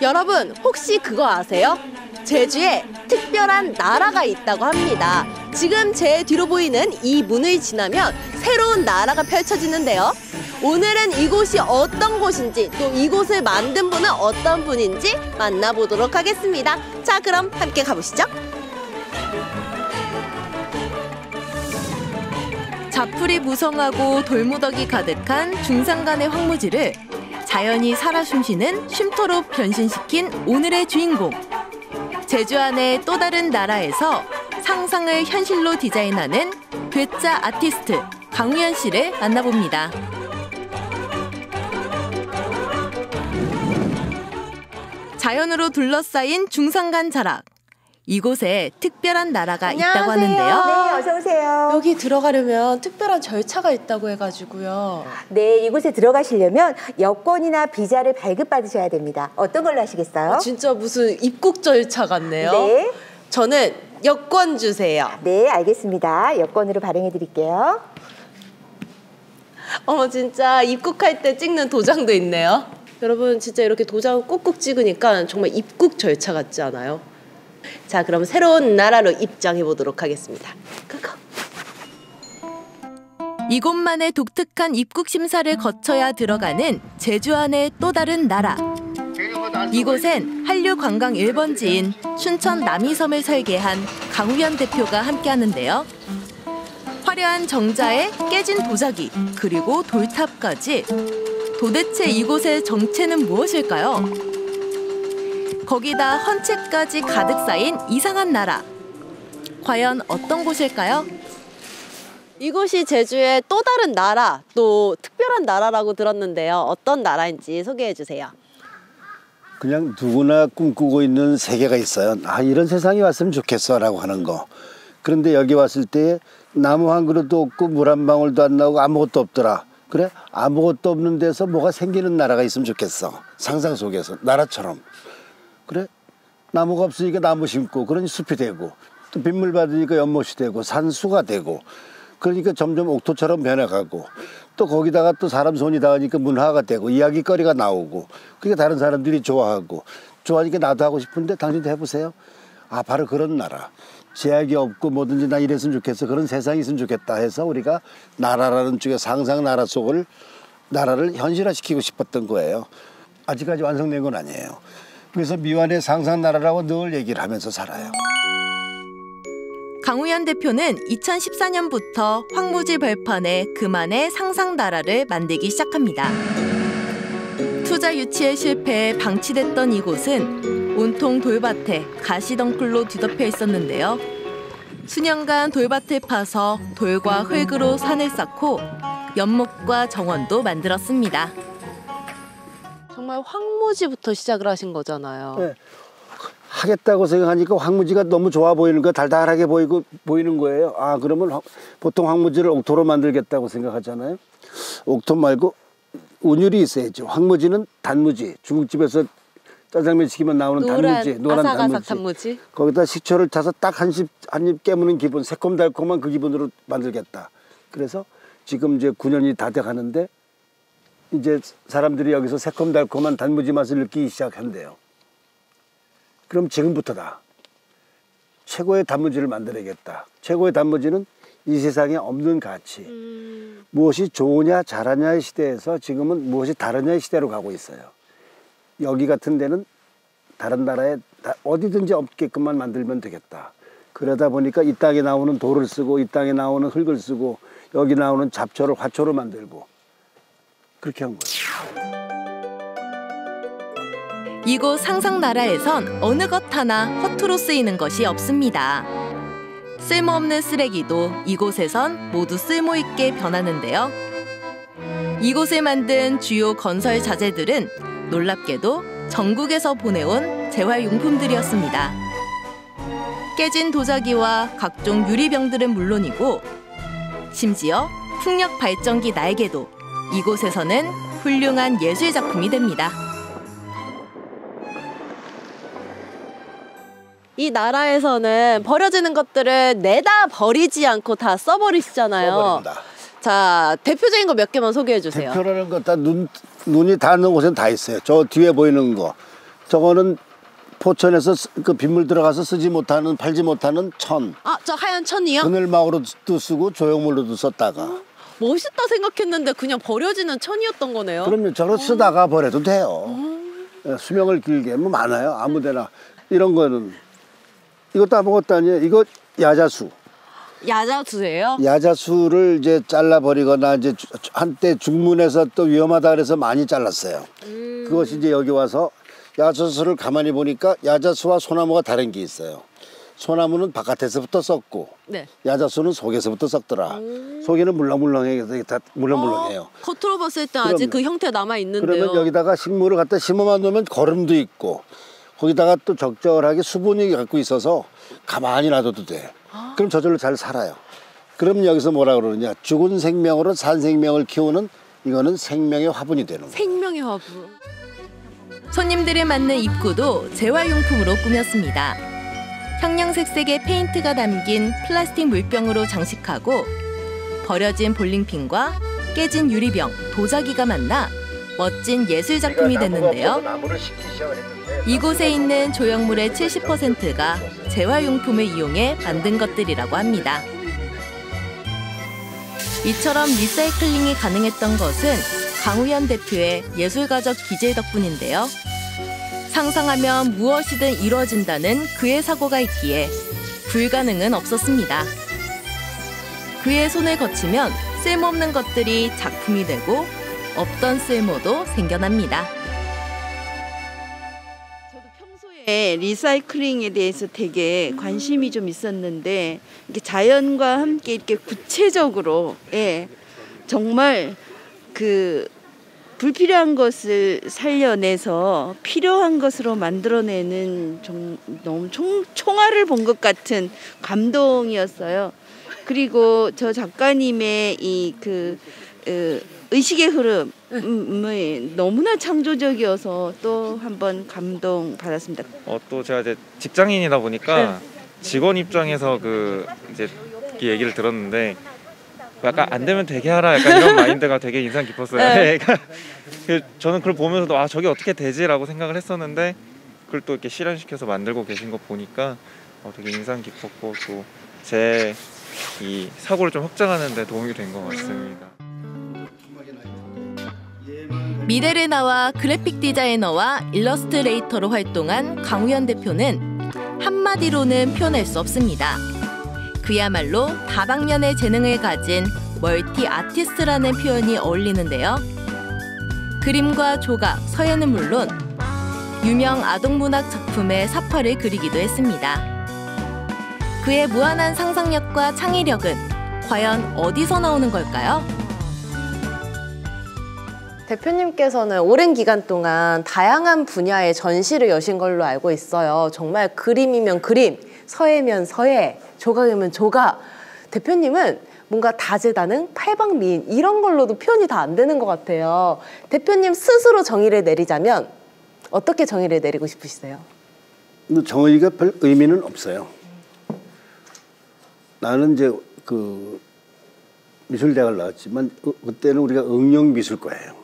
여러분 혹시 그거 아세요? 제주에 특별한 나라가 있다고 합니다. 지금 제 뒤로 보이는 이 문을 지나면 새로운 나라가 펼쳐지는데요. 오늘은 이곳이 어떤 곳인지 또 이곳을 만든 분은 어떤 분인지 만나보도록 하겠습니다. 자, 그럼 함께 가보시죠. 자풀이 무성하고 돌무더기 가득한 중산간의 황무지를 자연이 살아 숨쉬는 쉼터로 변신시킨 오늘의 주인공. 제주 안의 또 다른 나라에서 상상을 현실로 디자인하는 괴짜 아티스트 강우현 씨를 만나봅니다. 자연으로 둘러싸인 중산간 자락. 이곳에 특별한 나라가 있다고 하는데요. 네, 어서 오세요. 여기 들어가려면 특별한 절차가 있다고 해가지고요. 네, 이곳에 들어가시려면 여권이나 비자를 발급받으셔야 됩니다. 어떤 걸로 하시겠어요? 진짜 무슨 입국 절차 같네요. 네. 저는 여권 주세요. 네, 알겠습니다. 여권으로 발행해 드릴게요. 어머, 진짜 입국할 때 찍는 도장도 있네요. 여러분, 진짜 이렇게 도장 꾹꾹 찍으니까 정말 입국 절차 같지 않아요? 자, 그럼 새로운 나라로 입장해 보도록 하겠습니다. 고고. 이곳만의 독특한 입국 심사를 거쳐야 들어가는 제주 안의 또 다른 나라. 이곳엔 한류 관광 1번지인 춘천 남이섬을 설계한 강우현 대표가 함께하는데요. 화려한 정자에 깨진 도자기, 그리고 돌탑까지. 도대체 이곳의 정체는 무엇일까요? 거기다 헌채까지 가득 쌓인 이상한 나라. 과연 어떤 곳일까요? 이곳이 제주의 또 다른 나라, 또 특별한 나라라고 들었는데요. 어떤 나라인지 소개해 주세요. 그냥 누구나 꿈꾸고 있는 세계가 있어요. 아, 이런 세상이 왔으면 좋겠어 라고 하는 거. 그런데 여기 왔을 때 나무 한 그릇도 없고 물 한 방울도 안 나오고 아무것도 없더라. 그래? 아무것도 없는 데서 뭐가 생기는 나라가 있으면 좋겠어. 상상 속에서. 나라처럼. 그래? 나무가 없으니까 나무 심고, 그러니 숲이 되고, 또 빗물 받으니까 연못이 되고, 산수가 되고, 그러니까 점점 옥토처럼 변해가고, 또 거기다가 또 사람 손이 닿으니까 문화가 되고, 이야기거리가 나오고, 그러니까 다른 사람들이 좋아하고, 좋아하니까 나도 하고 싶은데 당신도 해보세요. 아, 바로 그런 나라. 제약이 없고 뭐든지 나 이랬으면 좋겠어. 그런 세상이 있으면 좋겠다 해서 우리가 나라라는 쪽에 상상 나라 속을, 나라를 현실화시키고 싶었던 거예요. 아직까지 완성된 건 아니에요. 그래서 미완의 상상나라라고 늘 얘기를 하면서 살아요. 강우현 대표는 2014년부터 황무지 벌판에 그만의 상상나라를 만들기 시작합니다. 투자 유치에 실패해 방치됐던 이곳은 온통 돌밭에 가시덩굴로 뒤덮여 있었는데요. 수년간 돌밭을 파서 돌과 흙으로 산을 쌓고 연못과 정원도 만들었습니다. 정말 황무지부터 시작을 하신 거잖아요. 네. 하겠다고 생각하니까 황무지가 너무 좋아 보이는 거, 달달하게 보이는 거예요. 아, 그러면 보통 황무지를 옥토로 만들겠다고 생각하잖아요. 옥토 말고 운율이 있어야죠. 황무지는 단무지. 중국집에서 짜장면 시키면 나오는 단무지. 노란 아삭아삭 단무지. 거기다 식초를 타서 딱 한 입 깨무는 기분, 새콤달콤한 그 기분으로 만들겠다. 그래서 지금 이제 9년이 다 돼 가는데 이제 사람들이 여기서 새콤달콤한 단무지 맛을 느끼기 시작한대요. 그럼 지금부터다. 최고의 단무지를 만들어야겠다. 최고의 단무지는 이 세상에 없는 가치. 무엇이 좋으냐 잘하냐의 시대에서 지금은 무엇이 다르냐의 시대로 가고 있어요. 여기 같은 데는 다른 나라에 어디든지 없게끔만 만들면 되겠다. 그러다 보니까 이 땅에 나오는 돌을 쓰고 이 땅에 나오는 흙을 쓰고 여기 나오는 잡초를 화초로 만들고 그렇게 한 거예요. 이곳 상상나라에선 어느 것 하나 허투루 쓰이는 것이 없습니다. 쓸모없는 쓰레기도 이곳에선 모두 쓸모있게 변하는데요. 이곳을 만든 주요 건설 자재들은 놀랍게도 전국에서 보내온 재활용품들이었습니다. 깨진 도자기와 각종 유리병들은 물론이고 심지어 풍력 발전기 날개도 이곳에서는 훌륭한 예술작품이 됩니다. 이 나라에서는 버려지는 것들을 내다 버리지 않고 다 써버리시잖아요. 써버린다. 자, 대표적인 거 몇 개만 소개해 주세요. 대표라는 거 다 눈이 닿는 곳엔 다 있어요. 저 뒤에 보이는 거. 저거는 포천에서 그 빗물 들어가서 쓰지 못하는 팔지 못하는 천. 아, 저 하얀 천이요? 그늘막으로도 쓰고 조형물로도 썼다가. 멋있다 생각했는데 그냥 버려지는 천이었던 거네요. 그럼요. 저로 쓰다가 버려도 돼요. 수명을 길게 뭐 많아요. 아무데나. 이런 거는 이것도 아무것도 아니에요. 이거 야자수. 야자수예요? 야자수를 이제 잘라버리거나 이제 한때 중문에서 또 위험하다 그래서 많이 잘랐어요. 그것이 이제 여기 와서 야자수를 가만히 보니까 야자수와 소나무가 다른 게 있어요. 소나무는 바깥에서부터 썩고 네. 야자수는 속에서부터 썩더라. 속에는 물렁물렁해요. 다 물렁물렁해요. 겉으로 봤을 때 아직 그 형태 남아 있는데요. 그러면 여기다가 식물을 갖다 심어만 놓으면 거름도 있고 거기다가 또 적절하게 수분이 갖고 있어서 가만히 놔둬도 돼. 그럼 저절로 잘 살아요. 그럼 여기서 뭐라 그러느냐. 죽은 생명으로 산 생명을 키우는 이거는 생명의 화분이 되는 거예요. 생명의 화분. 손님들이 맞는 입구도 재활용품으로 꾸몄습니다. 형형색색의 페인트가 담긴 플라스틱 물병으로 장식하고 버려진 볼링핀과 깨진 유리병, 도자기가 만나 멋진 예술 작품이 됐는데요. 이곳에 있는 조형물의 70%가 재활용품을 이용해 만든 것들이라고 합니다. 이처럼 리사이클링이 가능했던 것은 강우현 대표의 예술가적 기질 덕분인데요. 상상하면 무엇이든 이루어진다는 그의 사고가 있기에 불가능은 없었습니다. 그의 손을 거치면 쓸모없는 것들이 작품이 되고 없던 쓸모도 생겨납니다. 저도 평소에 리사이클링에 대해서 되게 관심이 좀 있었는데 이게 자연과 함께 이렇게 구체적으로 정말 그 불필요한 것을 살려내서 필요한 것으로 만들어내는 너무 총알을 본 것 같은 감동이었어요. 그리고 저 작가님의 이 의식의 흐름이 너무나 창조적이어서 또 한번 감동받았습니다. 또 제가 이제 직장인이다 보니까 직원 입장에서 이제 이 얘기를 들었는데 약간 안 되면 되게 하라 약간 이런 마인드가 되게 인상 깊었어요. 그러니까 저는 그걸 보면서도 아 저게 어떻게 되지라고 생각을 했었는데 그걸 또 이렇게 실현시켜서 만들고 계신 거 보니까 되게 인상 깊었고 또 제 이 사고를 좀 확장하는 데 도움이 된 것 같습니다. 미래를 나와 그래픽 디자이너와 일러스트레이터로 활동한 강우현 대표는 한마디로는 표현할 수 없습니다. 그야말로 다방면의 재능을 가진 멀티 아티스트라는 표현이 어울리는데요. 그림과 조각, 서예는 물론 유명 아동문학 작품의 사파를 그리기도 했습니다. 그의 무한한 상상력과 창의력은 과연 어디서 나오는 걸까요? 대표님께서는 오랜 기간 동안 다양한 분야의 전시를 여신 걸로 알고 있어요. 정말 그림이면 그림, 서예면 서예, 조각이면 조각. 대표님은 뭔가 다재다능, 팔방미인 이런 걸로도 표현이 다 안 되는 것 같아요. 대표님 스스로 정의를 내리자면 어떻게 정의를 내리고 싶으시세요? 정의가 별 의미는 없어요. 나는 이제 미술대학을 나왔지만 그때는 우리가 응용미술과예요.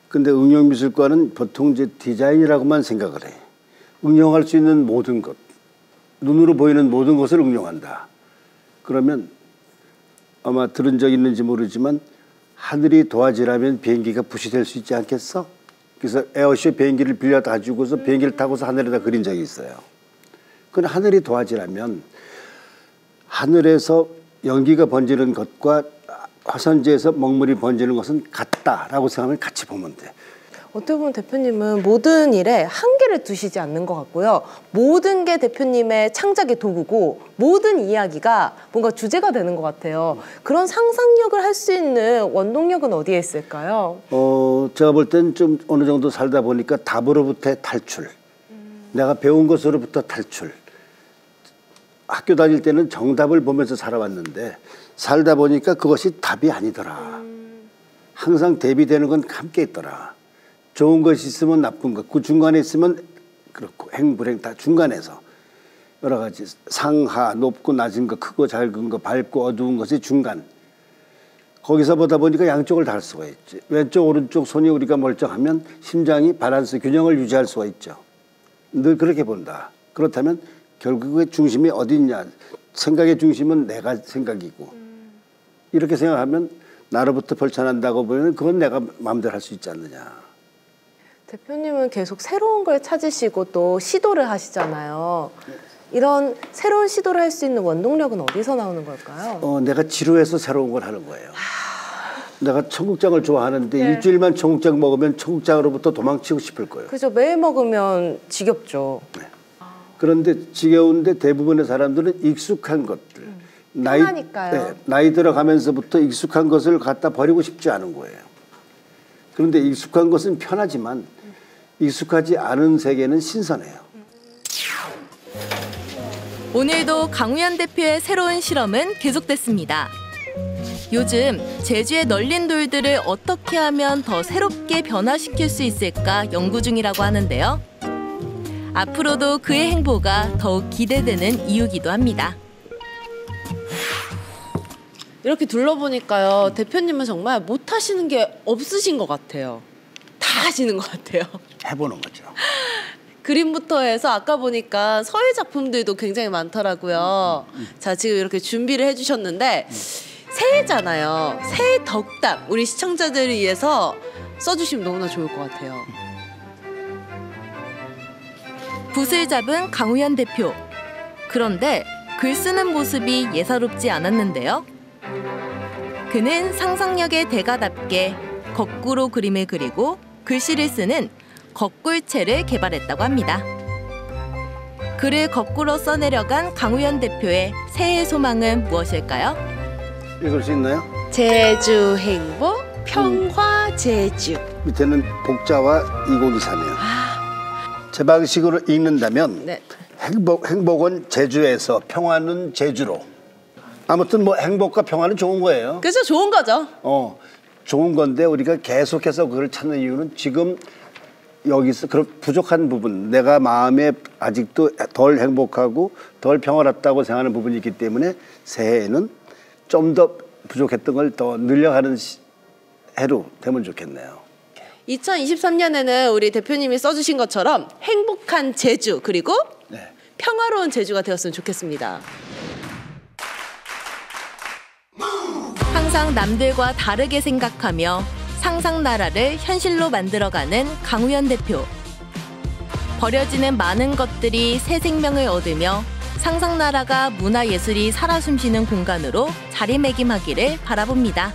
근데 응용미술과는 보통 이제 디자인이라고만 생각을 해. 응용할 수 있는 모든 것, 눈으로 보이는 모든 것을 응용한다. 그러면 아마 들은 적 있는지 모르지만 하늘이 도화지라면 비행기가 붓이 될 수 있지 않겠어? 그래서 에어쇼 비행기를 빌려 가지고서 비행기를 타고서 하늘에다 그린 적이 있어요. 그건 하늘이 도화지라면 하늘에서 연기가 번지는 것과 화산지에서 먹물이 번지는 것은 같다라고 생각하면 같이 보면 돼. 어떻게 보면 대표님은 모든 일에 한계를 두시지 않는 것 같고요. 모든 게 대표님의 창작의 도구고 모든 이야기가 뭔가 주제가 되는 것 같아요. 그런 상상력을 할 수 있는 원동력은 어디에 있을까요? 제가 볼 땐 좀 어느 정도 살다 보니까 답으로부터의 탈출. 내가 배운 것으로부터 탈출. 학교 다닐 때는 정답을 보면서 살아왔는데 살다 보니까 그것이 답이 아니더라. 항상 대비되는 건 함께 있더라. 좋은 것이 있으면 나쁜 것, 그 중간에 있으면 그렇고 행불행 다 중간에서 여러 가지 상하, 높고 낮은 것, 크고 작은 것, 밝고 어두운 것의 중간. 거기서 보다 보니까 양쪽을 다 할 수가 있지. 왼쪽 오른쪽 손이 우리가 멀쩡하면 심장이 밸런스 균형을 유지할 수가 있죠. 늘 그렇게 본다. 그렇다면 결국의 중심이 어디 있냐. 생각의 중심은 내가 생각이고 이렇게 생각하면 나로부터 벌쳐난다고 보면 그건 내가 마음대로 할 수 있지 않느냐. 대표님은 계속 새로운 걸 찾으시고 또 시도를 하시잖아요. 이런 새로운 시도를 할 수 있는 원동력은 어디서 나오는 걸까요? 내가 지루해서 새로운 걸 하는 거예요. 내가 청국장을 좋아하는데 일주일만 청국장 먹으면 청국장으로부터 도망치고 싶을 거예요. 그죠. 매일 먹으면 지겹죠. 네. 그런데 지겨운데 대부분의 사람들은 익숙한 것들. 편하니까요. 나이 들어가면서부터 익숙한 것을 갖다 버리고 싶지 않은 거예요. 그런데 익숙한 것은 편하지만 익숙하지 않은 세계는 신선해요. 오늘도 강우현 대표의 새로운 실험은 계속됐습니다. 요즘 제주의 널린 돌들을 어떻게 하면 더 새롭게 변화시킬 수 있을까 연구 중이라고 하는데요. 앞으로도 그의 행보가 더욱 기대되는 이유기도 합니다. 이렇게 둘러보니까요. 대표님은 정말 못하시는 게 없으신 것 같아요. 다 하시는 것 같아요. 해보는 거죠. 그림부터 해서 아까 보니까 서예 작품들도 굉장히 많더라고요. 자, 지금 이렇게 준비를 해주셨는데 새해잖아요. 새해 덕담 우리 시청자들을 위해서 써주시면 너무나 좋을 것 같아요. 붓을 잡은 강우현 대표. 그런데 글 쓰는 모습이 예사롭지 않았는데요. 그는 상상력의 대가답게 거꾸로 그림을 그리고 글씨를 쓰는 거꿀체를 개발했다고 합니다. 글을 거꾸로 써내려간 강우현 대표의 새해 소망은 무엇일까요? 읽을 수 있나요? 제주 행복 평화 제주. 밑에는 복자와 2023이요. 제 방식으로 읽는다면 네. 행복은 제주에서 평화는 제주로. 아무튼 뭐 행복과 평화는 좋은 거예요. 그래서 좋은 거죠. 좋은 건데 우리가 계속해서 그걸 찾는 이유는 지금 여기서 그런 부족한 부분, 내가 마음에 아직도 덜 행복하고 덜 평화롭다고 생각하는 부분이 있기 때문에 새해에는 좀 더 부족했던 걸 더 늘려가는 해로 되면 좋겠네요. 2023년에는 우리 대표님이 써주신 것처럼 행복한 제주 그리고 평화로운 제주가 되었으면 좋겠습니다. 항상 남들과 다르게 생각하며 상상 나라를 현실로 만들어가는 강우현 대표. 버려지는 많은 것들이 새 생명을 얻으며 상상 나라가 문화예술이 살아 숨쉬는 공간으로 자리매김하기를 바라봅니다.